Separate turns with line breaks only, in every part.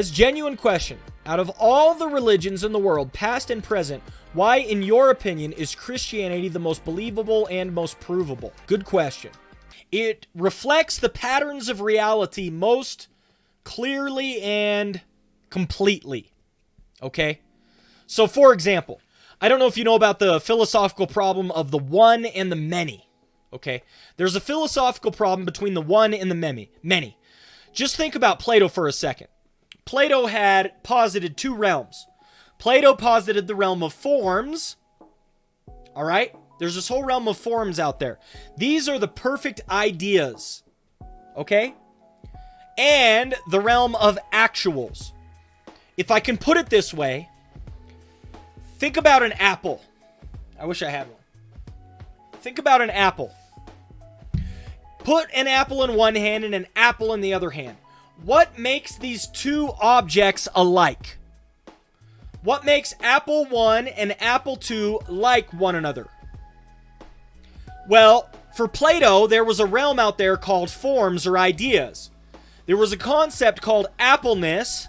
This genuine question, out of all the religions in the world, past and present, why, in your opinion, is Christianity the most believable and most provable? Good question. It reflects the patterns of reality most clearly and completely. Okay? So, for example, I don't know if you know about the philosophical problem of the one and the many. Okay? There's a philosophical problem between the one and the many. Just think about Plato for a second. Plato had posited two realms. Plato posited the realm of forms. All right? There's this whole realm of forms out there. These are the perfect ideas. Okay? And the realm of actuals. If I can put it this way, think about an apple. I wish I had one. Think about an apple. Put an apple in one hand and an apple in the other hand. What makes these two objects alike? What makes Apple 1 and Apple 2 like one another? Well, for Plato, there was a realm out there called forms or ideas. There was a concept called appleness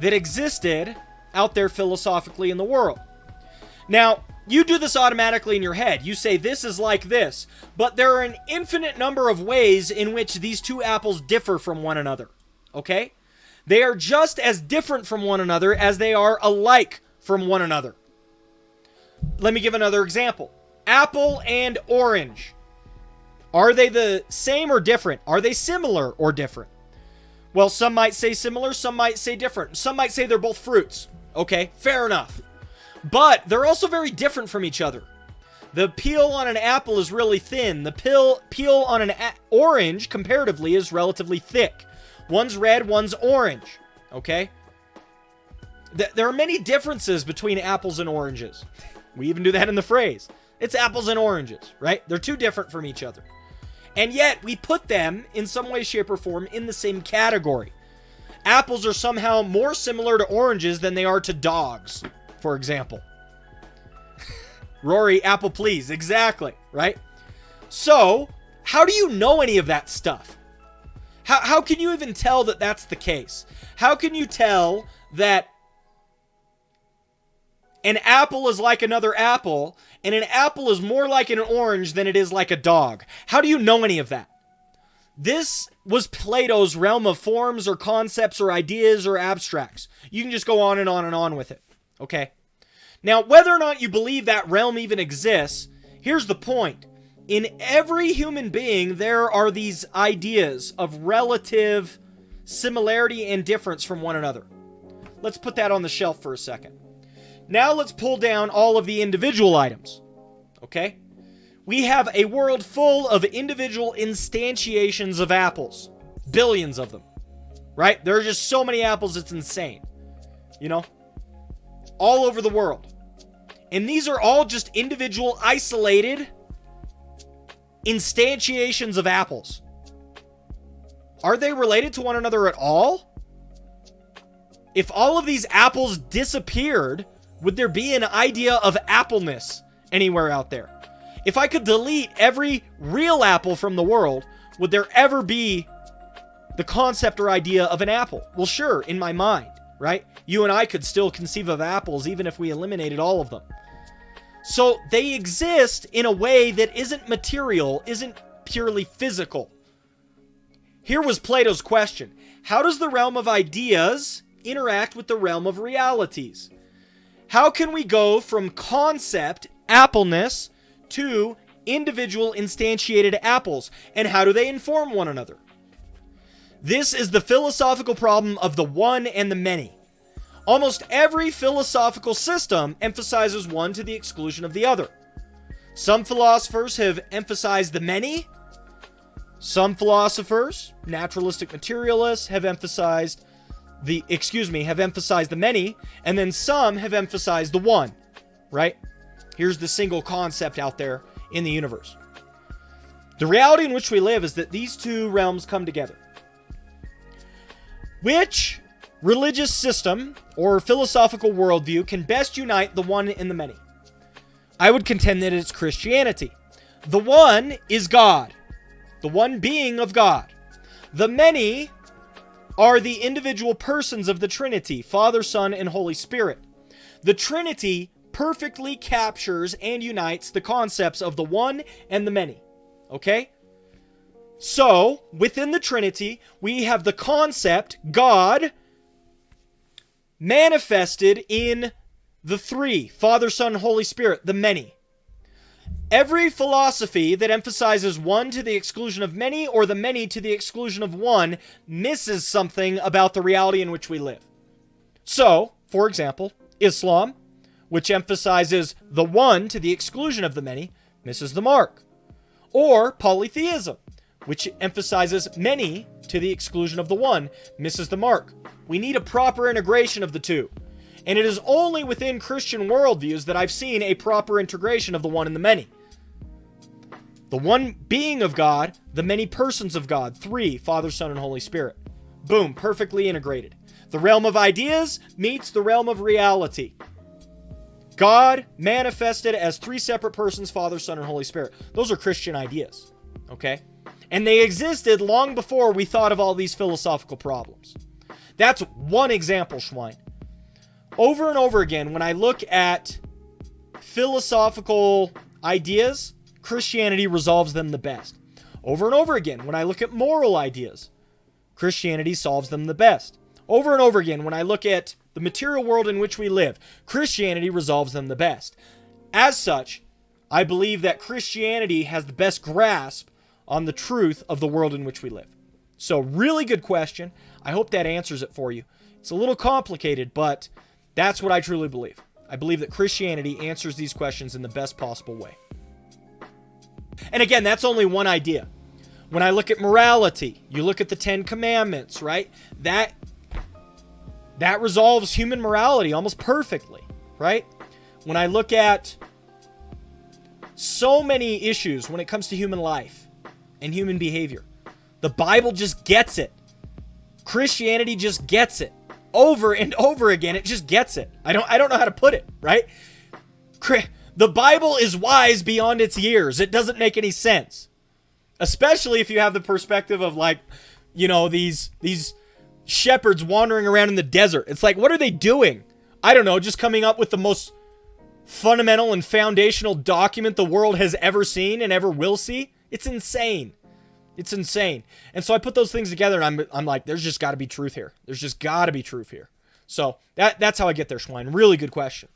that existed out there philosophically in the world. Now, you do this automatically in your head. You say this is like this, but there are an infinite number of ways in which these two apples differ from one another. Okay? They are just as different from one another as they are alike from one another. Let me give another example. Apple and orange. Are they the same or different? Are they similar or different? Well, some might say similar, some might say different. Some might say they're both fruits. Okay, fair enough. But they're also very different from each other. The peel on an apple is really thin. The peel on an orange, comparatively, is relatively thick. One's red, one's orange. Okay? There are many differences between apples and oranges. We even do that in the phrase. It's apples and oranges, right? They're too different from each other. And yet, we put them, in some way, shape, or form, in the same category. Apples are somehow more similar to oranges than they are to dogs, for example. Rory, apple please. Exactly, right? So, how do you know any of that stuff? How can you even tell that that's the case? How can you tell that an apple is like another apple, and an apple is more like an orange than it is like a dog? How do you know any of that? This was Plato's realm of forms or concepts or ideas or abstracts. You can just go on and on and on with it. Okay? Now, whether or not you believe that realm even exists, here's the point. In every human being, there are these ideas of relative similarity and difference from one another. Let's put that on the shelf for a second. Now let's pull down all of the individual items. Okay? We have a world full of individual instantiations of apples. Billions of them. Right? There are just so many apples, it's insane. You know? All over the world. And these are all just individual, isolated instantiations of apples. Are they related to one another at all? If all of these apples disappeared, would there be an idea of appleness anywhere out there? If I could delete every real apple from the world, would there ever be the concept or idea of an apple? Well, sure, in my mind, right? You and I could still conceive of apples even if we eliminated all of them. So they exist in a way that isn't material, isn't purely physical. Here was Plato's question. How does the realm of ideas interact with the realm of realities? How can we go from concept, appleness, to individual instantiated apples? And how do they inform one another? This is the philosophical problem of the one and the many. Almost every philosophical system emphasizes one to the exclusion of the other. Some philosophers have emphasized the many. Some philosophers, naturalistic materialists, have emphasized the many, and then some have emphasized the one, right? Here's the single concept out there in the universe. The reality in which we live is that these two realms come together. Which religious system or philosophical worldview can best unite the one and the many? I would contend that it's Christianity. The one is God, the one being of God. The many are the individual persons of the Trinity, Father, Son, and Holy Spirit. The Trinity perfectly captures and unites the concepts of the one and the many. Okay? So, within the Trinity, we have the concept, God, manifested in the three, Father, Son, Holy Spirit, the many. Every philosophy that emphasizes one to the exclusion of many or the many to the exclusion of one misses something about the reality in which we live. So, for example, Islam, which emphasizes the one to the exclusion of the many, misses the mark. Or polytheism, which emphasizes many to the exclusion of the one, misses the mark. We need a proper integration of the two. And it is only within Christian worldviews that I've seen a proper integration of the one and the many. The one being of God, the many persons of God, three, Father, Son, and Holy Spirit. Boom, perfectly integrated. The realm of ideas meets the realm of reality. God manifested as three separate persons, Father, Son, and Holy Spirit. Those are Christian ideas, okay? And they existed long before we thought of all these philosophical problems. That's one example, Schwein. Over and over again, when I look at philosophical ideas, Christianity resolves them the best. Over and over again, when I look at moral ideas, Christianity solves them the best. Over and over again, when I look at the material world in which we live, Christianity resolves them the best. As such, I believe that Christianity has the best grasp on the truth of the world in which we live. So, really good question. I hope that answers it for you. It's a little complicated, but that's what I truly believe. I believe that Christianity answers these questions in the best possible way. And again, that's only one idea. When I look at morality, you look at the 10 Commandments, right? That resolves human morality almost perfectly, right? When I look at so many issues when it comes to human life and human behavior, the Bible just gets it. Christianity just gets it. Over and over again, it just gets it. I don't know how to put it, right? The Bible is wise beyond its years. It doesn't make any sense. Especially if you have the perspective of, like, you know, these shepherds wandering around in the desert. It's like, what are they doing? I don't know, just coming up with the most fundamental and foundational document the world has ever seen and ever will see. It's insane. It's insane. And so I put those things together and I'm like, there's just got to be truth here. There's just got to be truth here. So that's how I get there, Schwein. Really good question.